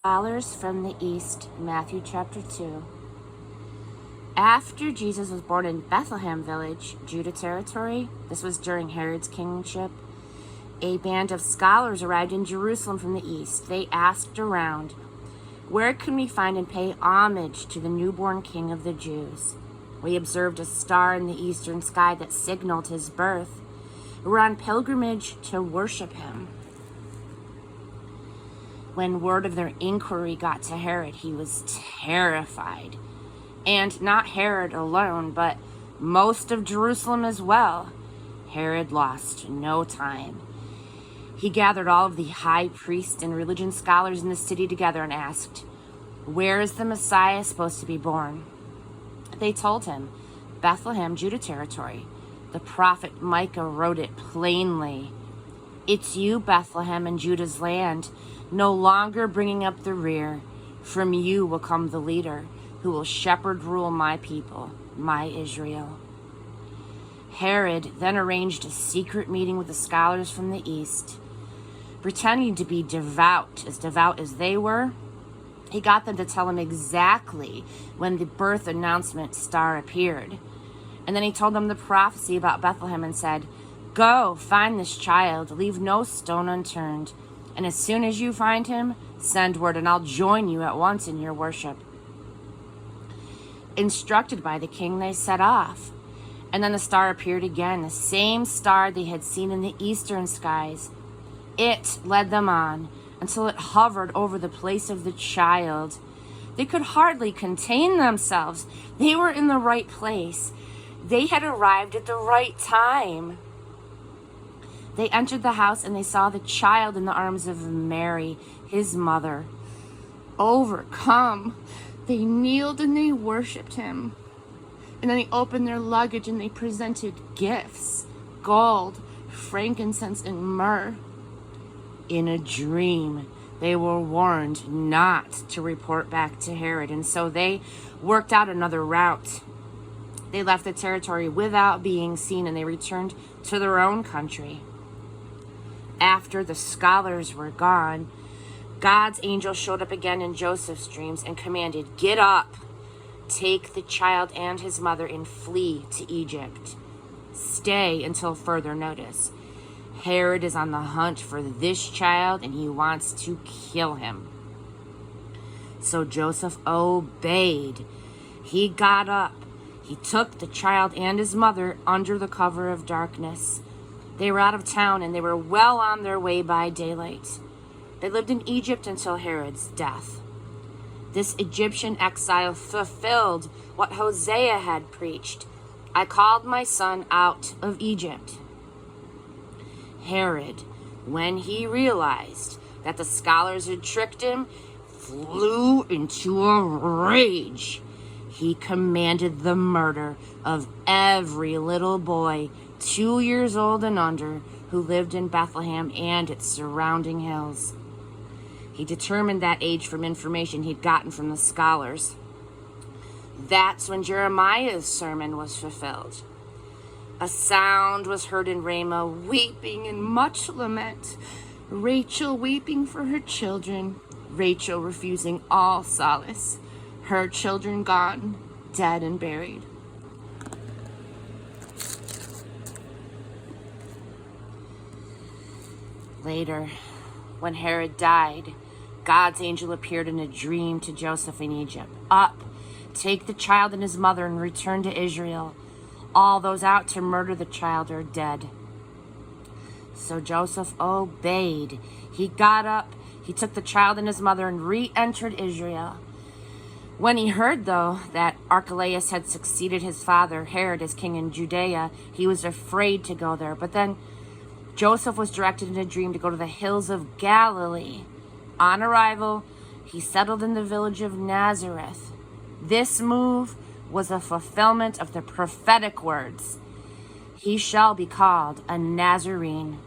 Scholars from the East, Matthew chapter 2. After Jesus was born in Bethlehem village, Judah territory, this was during Herod's kingship, a band of scholars arrived in Jerusalem from the east. They asked around, "Where can we find and pay homage to the newborn king of the Jews? We observed a star in the eastern sky that signaled his birth. We're on pilgrimage to worship him." When word of their inquiry got to Herod, he was terrified. And not Herod alone, but most of Jerusalem as well. Herod lost no time. He gathered all of the high priests and religion scholars in the city together and asked, "Where is the Messiah supposed to be born?" They told him, "Bethlehem, Judah territory." The prophet Micah wrote it plainly. "It's you, Bethlehem, in Judah's land, no longer bringing up the rear. From you will come the leader who will shepherd rule my people, my Israel." Herod then arranged a secret meeting with the scholars from the east. Pretending to be devout as they were, he got them to tell him exactly when the birth announcement star appeared. And then he told them the prophecy about Bethlehem and said, "Go, find this child, leave no stone unturned. And as soon as you find him, send word and I'll join you at once in your worship." Instructed by the king, they set off. And then the star appeared again, the same star they had seen in the eastern skies. It led them on until it hovered over the place of the child. They could hardly contain themselves. They were in the right place. They had arrived at the right time. They entered the house and they saw the child in the arms of Mary, his mother. Overcome, they kneeled and they worshipped him. And then they opened their luggage and they presented gifts, gold, frankincense, and myrrh. In a dream, they were warned not to report back to Herod, and so they worked out another route. They left the territory without being seen and they returned to their own country. After the scholars were gone, God's angel showed up again in Joseph's dreams and commanded, "Get up, take the child and his mother and flee to Egypt. Stay until further notice. Herod is on the hunt for this child and he wants to kill him." So Joseph obeyed. He got up. He took the child and his mother under the cover of darkness. They were out of town and they were well on their way by daylight. They lived in Egypt until Herod's death. This Egyptian exile fulfilled what Hosea had preached. "I called my son out of Egypt." Herod, when he realized that the scholars had tricked him, flew into a rage. He commanded the murder of every little boy 2 years old and under who lived in Bethlehem and its surrounding hills. He determined that age from information he'd gotten from the scholars. That's when Jeremiah's sermon was fulfilled. A sound was heard in Ramah, weeping and much lament. Rachel weeping for her children, Rachel refusing all solace. Her children gone, dead and buried. Later, when Herod died, God's angel appeared in a dream to Joseph in Egypt. "Up, take the child and his mother and return to Israel. All those out to murder the child are dead." So Joseph obeyed. He got up, he took the child and his mother and re-entered Israel. When he heard, though, that Archelaus had succeeded his father, Herod, as king in Judea, he was afraid to go there. But then Joseph was directed in a dream to go to the hills of Galilee. On arrival, he settled in the village of Nazareth. This move was a fulfillment of the prophetic words, "He shall be called a Nazarene."